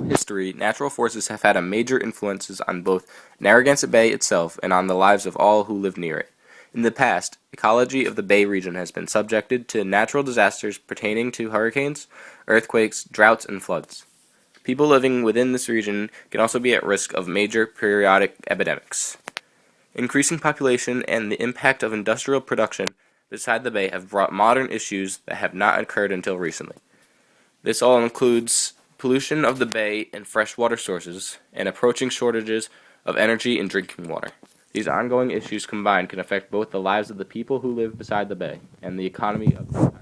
history, natural forces have had a major influences on both Narragansett Bay itself and on the lives of all who live near it. In the past, ecology of the Bay region has been subjected to natural disasters pertaining to hurricanes, earthquakes, droughts, and floods. People living within this region can also be at risk of major periodic epidemics. Increasing population and the impact of industrial production beside the bay have brought modern issues that have not occurred until recently. This all includes pollution of the bay and freshwater sources, and approaching shortages of energy and drinking water. These ongoing issues combined can affect both the lives of the people who live beside the bay and the economy of the entire bay.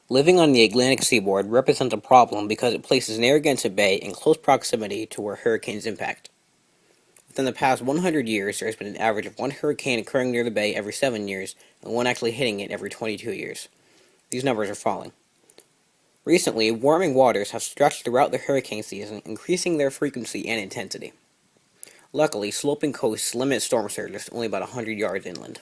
Living on the Atlantic seaboard represents a problem because it places Narragansett Bay in close proximity to where hurricanes impact. Within the past 100 years, there has been an average of one hurricane occurring near the bay every 7 years, and one actually hitting it every 22 years. These numbers are falling. Recently, warming waters have stretched throughout the hurricane season, increasing their frequency and intensity. Luckily, sloping coasts limit storm surges to only about 100 yards inland.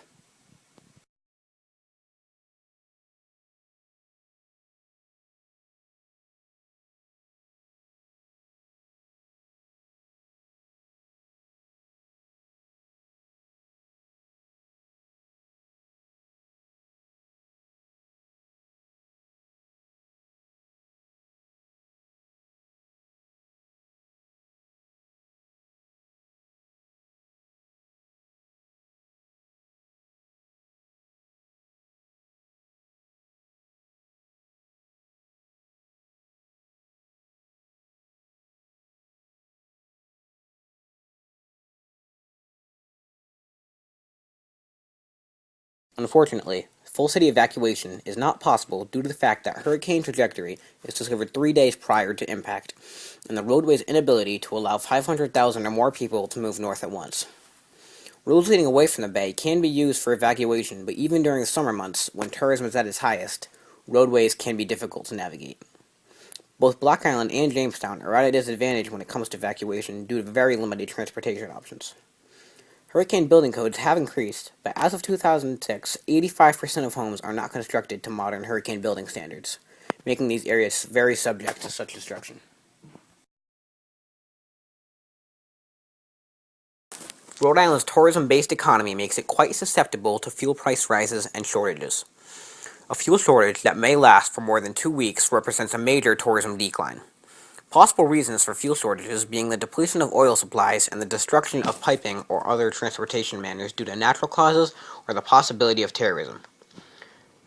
Unfortunately, full city evacuation is not possible due to the fact that hurricane trajectory is discovered 3 days prior to impact, and the roadway's inability to allow 500,000 or more people to move north at once. Roads leading away from the bay can be used for evacuation, but even during the summer months, when tourism is at its highest, roadways can be difficult to navigate. Both Block Island and Jamestown are at a disadvantage when it comes to evacuation due to very limited transportation options. Hurricane building codes have increased, but as of 2006, 85% of homes are not constructed to modern hurricane building standards, making these areas very subject to such destruction. Rhode Island's tourism-based economy makes it quite susceptible to fuel price rises and shortages. A fuel shortage that may last for more than 2 weeks represents a major tourism decline. Possible reasons for fuel shortages being the depletion of oil supplies and the destruction of piping or other transportation manners due to natural causes or the possibility of terrorism.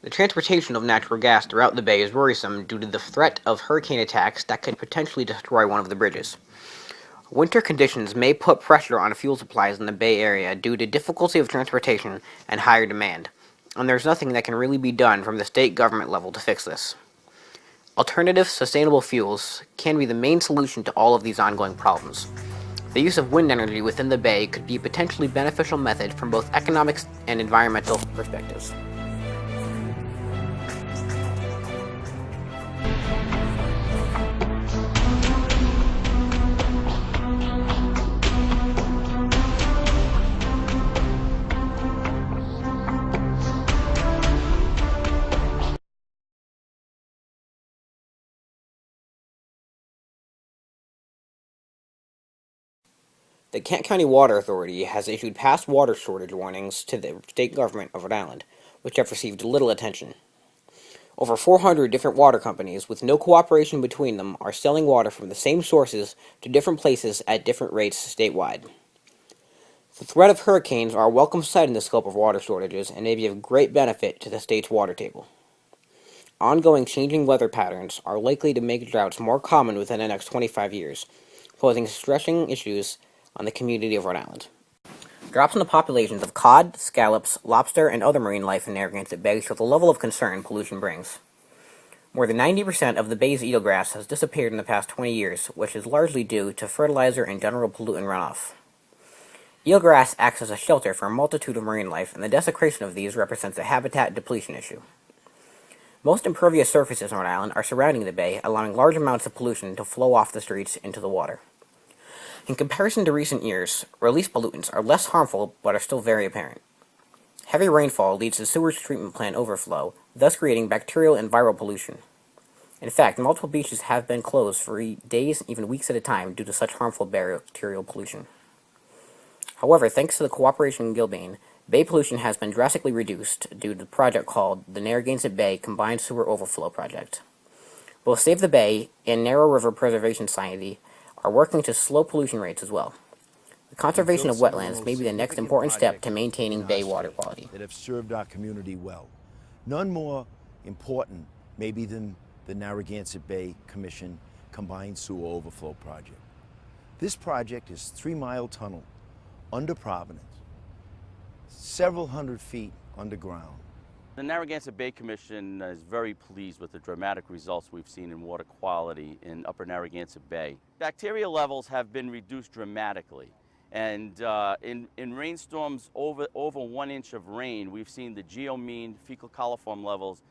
The transportation of natural gas throughout the bay is worrisome due to the threat of hurricane attacks that could potentially destroy one of the bridges. Winter conditions may put pressure on fuel supplies in the Bay Area due to difficulty of transportation and higher demand, and there's nothing that can really be done from the state government level to fix this. Alternative sustainable fuels can be the main solution to all of these ongoing problems. The use of wind energy within the bay could be a potentially beneficial method from both economic and environmental perspectives. The Kent County Water Authority has issued past water shortage warnings to the state government of Rhode Island, which have received little attention. Over 400 different water companies, with no cooperation between them, are selling water from the same sources to different places at different rates statewide. The threat of hurricanes are a welcome sight in the scope of water shortages and may be of great benefit to the state's water table. Ongoing changing weather patterns are likely to make droughts more common within the next 25 years, posing stressing issues on the community of Rhode Island. Drops in the populations of cod, scallops, lobster, and other marine life in Narragansett Bay show the level of concern pollution brings. More than 90% of the bay's eelgrass has disappeared in the past 20 years, which is largely due to fertilizer and general pollutant runoff. Eelgrass acts as a shelter for a multitude of marine life, and the desecration of these represents a habitat depletion issue. Most impervious surfaces on Rhode Island are surrounding the bay, allowing large amounts of pollution to flow off the streets into the water. In comparison to recent years, released pollutants are less harmful but are still very apparent. Heavy rainfall leads to sewage treatment plant overflow, thus creating bacterial and viral pollution. In fact, multiple beaches have been closed for days, even weeks at a time, due to such harmful bacterial pollution. However, thanks to the cooperation in Gilbane, bay pollution has been drastically reduced due to the project called the Narragansett Bay Combined Sewer Overflow Project. Both Save the Bay and Narrow River Preservation Society are working to slow pollution rates as well. The conservation of wetlands may be the next important step to maintaining bay water quality. That have served our community well. None more important, maybe, than the Narragansett Bay Commission Combined Sewer Overflow Project. This project is a 3-mile tunnel under Providence, several hundred feet underground. The Narragansett Bay Commission is very pleased with the dramatic results we've seen in water quality in Upper Narragansett Bay. Bacteria levels have been reduced dramatically, and in rainstorms over 1 inch of rain, we've seen the geomean fecal coliform levels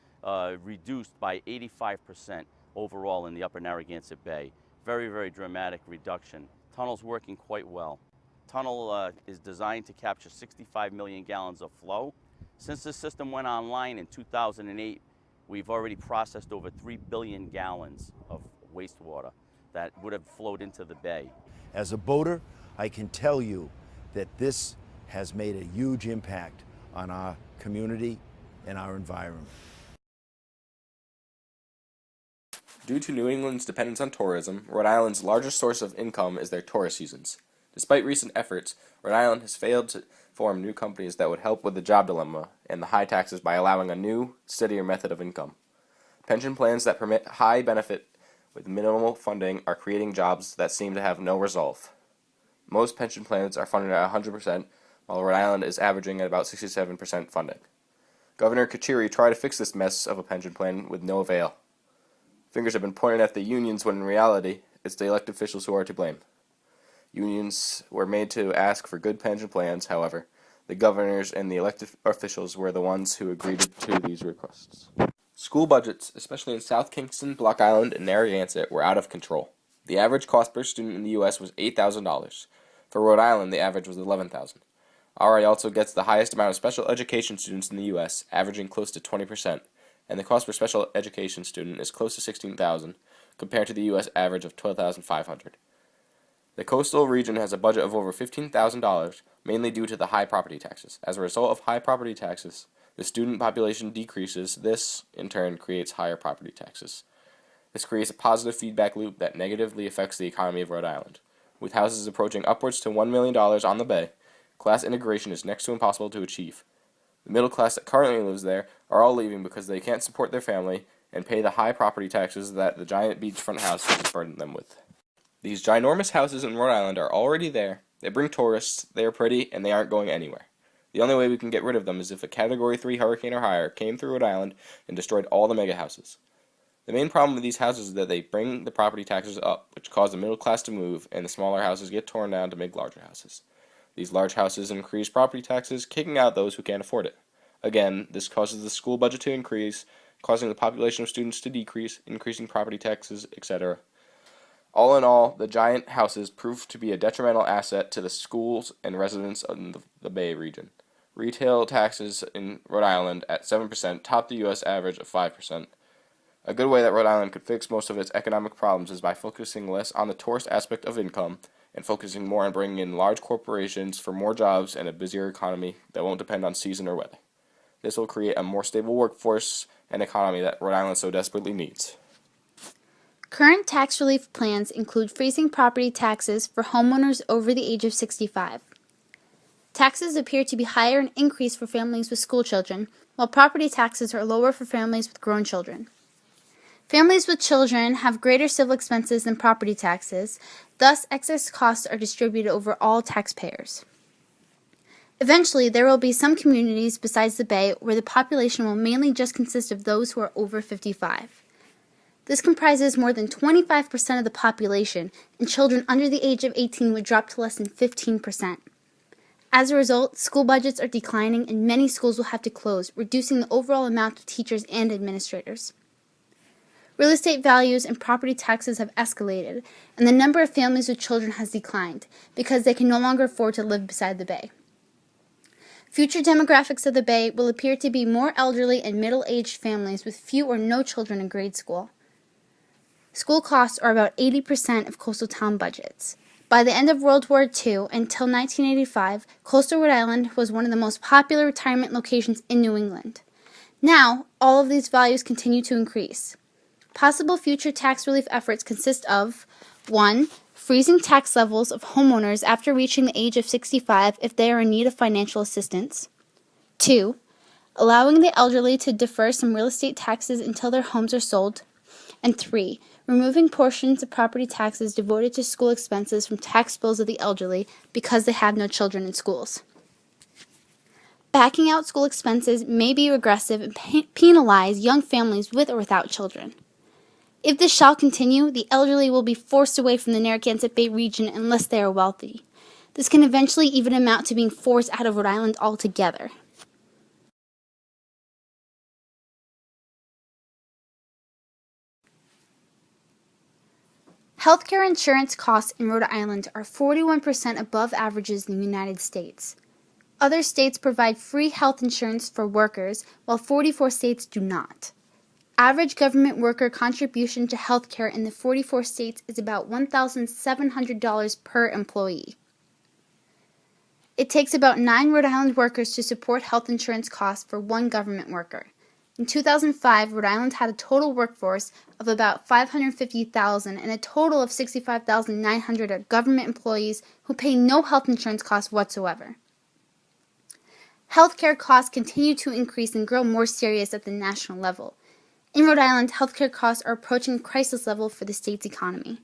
reduced by 85% overall in the Upper Narragansett Bay. Very, very dramatic reduction. Tunnel's working quite well. Tunnel is designed to capture 65 million gallons of flow. Since the system went online in 2008, we've already processed over 3 billion gallons of wastewater that would have flowed into the bay. As a boater, I can tell you that this has made a huge impact on our community and our environment. Due to New England's dependence on tourism, Rhode Island's largest source of income is their tourist seasons. Despite recent efforts, Rhode Island has failed to form new companies that would help with the job dilemma and the high taxes by allowing a new, steadier method of income. Pension plans that permit high benefit with minimal funding are creating jobs that seem to have no resolve. Most pension plans are funded at 100%, while Rhode Island is averaging at about 67% funding. Governor Kachiri tried to fix this mess of a pension plan with no avail. Fingers have been pointed at the unions when in reality, it's the elected officials who are to blame. Unions were made to ask for good pension plans, however. The governors and the elected officials were the ones who agreed to these requests. School budgets, especially in South Kingston, Block Island, and Narragansett, were out of control. The average cost per student in the U.S. was $8,000. For Rhode Island, the average was $11,000. RI also gets the highest amount of special education students in the U.S., averaging close to 20%, and the cost per special education student is close to $16,000, compared to the U.S. average of $12,500. The coastal region has a budget of over $15,000, mainly due to the high property taxes. As a result of high property taxes, the student population decreases. This, in turn, creates higher property taxes. This creates a positive feedback loop that negatively affects the economy of Rhode Island. With houses approaching upwards to $1 million on the bay, class integration is next to impossible to achieve. The middle class that currently lives there are all leaving because they can't support their family and pay the high property taxes that the giant beachfront houses burden them with. These ginormous houses in Rhode Island are already there. They bring tourists, they are pretty, and they aren't going anywhere. The only way we can get rid of them is if a Category 3 hurricane or higher came through Rhode Island and destroyed all the mega houses. The main problem with these houses is that they bring the property taxes up, which cause the middle class to move, and the smaller houses get torn down to make larger houses. These large houses increase property taxes, kicking out those who can't afford it. Again, this causes the school budget to increase, causing the population of students to decrease, increasing property taxes, etc. All in all, the giant houses proved to be a detrimental asset to the schools and residents in the Bay region. Retail taxes in Rhode Island at 7% top the U.S. average of 5%. A good way that Rhode Island could fix most of its economic problems is by focusing less on the tourist aspect of income and focusing more on bringing in large corporations for more jobs and a busier economy that won't depend on season or weather. This will create a more stable workforce and economy that Rhode Island so desperately needs. Current tax relief plans include freezing property taxes for homeowners over the age of 65. Taxes appear to be higher and increased for families with school children, while property taxes are lower for families with grown children. Families with children have greater civil expenses than property taxes, thus excess costs are distributed over all taxpayers. Eventually, there will be some communities besides the Bay where the population will mainly just consist of those who are over 55. This comprises more than 25% of the population, and children under the age of 18 would drop to less than 15%. As a result, school budgets are declining and many schools will have to close, reducing the overall amount of teachers and administrators. Real estate values and property taxes have escalated, and the number of families with children has declined because they can no longer afford to live beside the bay. Future demographics of the Bay will appear to be more elderly and middle-aged families with few or no children in grade school. School costs are about 80% of coastal town budgets. By the end of World War II until 1985, coastal Rhode Island was one of the most popular retirement locations in New England. Now, all of these values continue to increase. Possible future tax relief efforts consist of 1. Freezing tax levels of homeowners after reaching the age of 65 if they are in need of financial assistance. 2. Allowing the elderly to defer some real estate taxes until their homes are sold. And 3. Removing portions of property taxes devoted to school expenses from tax bills of the elderly because they have no children in schools. Backing out school expenses may be regressive and penalize young families with or without children. If this shall continue, the elderly will be forced away from the Narragansett Bay region unless they are wealthy. This can eventually even amount to being forced out of Rhode Island altogether. Healthcare insurance costs in Rhode Island are 41% above averages in the United States. Other states provide free health insurance for workers, while 44 states do not. Average government worker contribution to health care in the 44 states is about $1,700 per employee. It takes about 9 Rhode Island workers to support health insurance costs for one government worker. In 2005, Rhode Island had a total workforce of about 550,000 and a total of 65,900 are government employees who pay no health insurance costs whatsoever. Healthcare costs continue to increase and grow more serious at the national level. In Rhode Island, healthcare costs are approaching crisis level for the state's economy.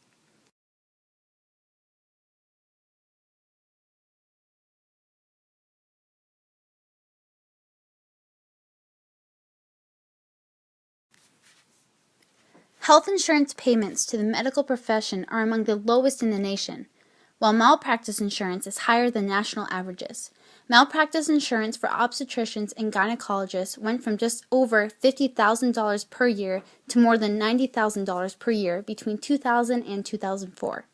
Health insurance payments to the medical profession are among the lowest in the nation, while malpractice insurance is higher than national averages. Malpractice insurance for obstetricians and gynecologists went from just over $50,000 per year to more than $90,000 per year between 2000 and 2004.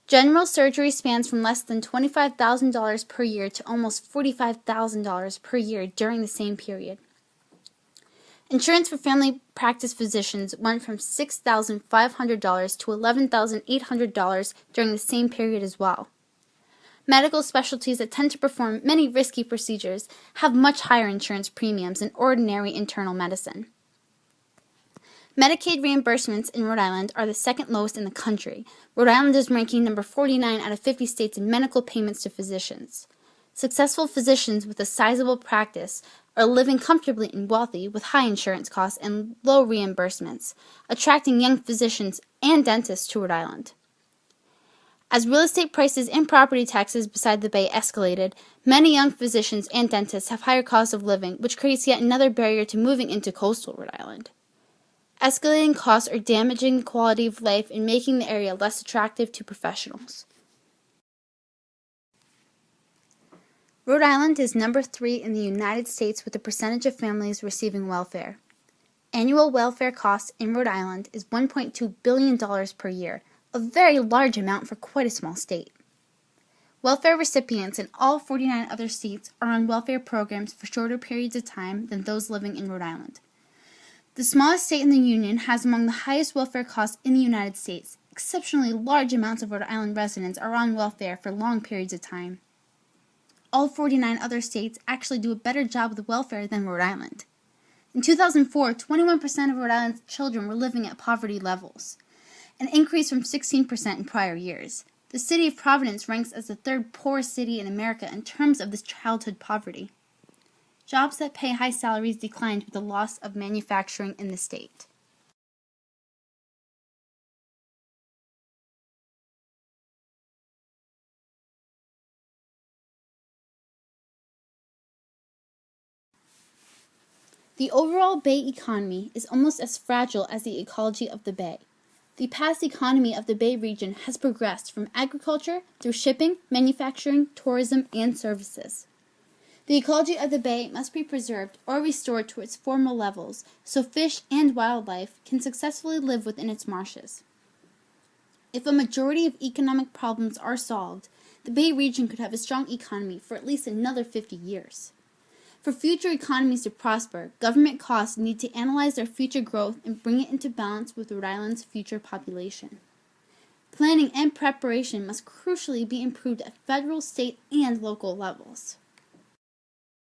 General surgery spans from less than $25,000 per year to almost $45,000 per year during the same period. Insurance for family practice physicians went from $6,500 to $11,800 during the same period as well. Medical specialties that tend to perform many risky procedures have much higher insurance premiums than ordinary internal medicine. Medicaid reimbursements in Rhode Island are the second lowest in the country. Rhode Island is ranking number 49 out of 50 states in medical payments to physicians. Successful physicians with a sizable practice are living comfortably and wealthy with high insurance costs and low reimbursements, attracting young physicians and dentists to Rhode Island. As real estate prices and property taxes beside the bay escalated, many young physicians and dentists have higher costs of living, which creates yet another barrier to moving into coastal Rhode Island. Escalating costs are damaging the quality of life and making the area less attractive to professionals. Rhode Island is number 3 in the United States with the percentage of families receiving welfare. Annual welfare costs in Rhode Island is $1.2 billion per year, a very large amount for quite a small state. Welfare recipients in all 49 other states are on welfare programs for shorter periods of time than those living in Rhode Island. The smallest state in the Union has among the highest welfare costs in the United States. Exceptionally large amounts of Rhode Island residents are on welfare for long periods of time. All 49 other states actually do a better job with welfare than Rhode Island. In 2004, 21% of Rhode Island's children were living at poverty levels, an increase from 16% in prior years. The city of Providence ranks as the third poorest city in America in terms of this childhood poverty. Jobs that pay high salaries declined with the loss of manufacturing in the state. The overall Bay economy is almost as fragile as the ecology of the Bay. The past economy of the Bay region has progressed from agriculture through shipping, manufacturing, tourism, and services. The ecology of the bay must be preserved or restored to its former levels so fish and wildlife can successfully live within its marshes. If a majority of economic problems are solved, the Bay region could have a strong economy for at least another 50 years. For future economies to prosper, government costs need to analyze their future growth and bring it into balance with Rhode Island's future population. Planning and preparation must crucially be improved at federal, state, and local levels.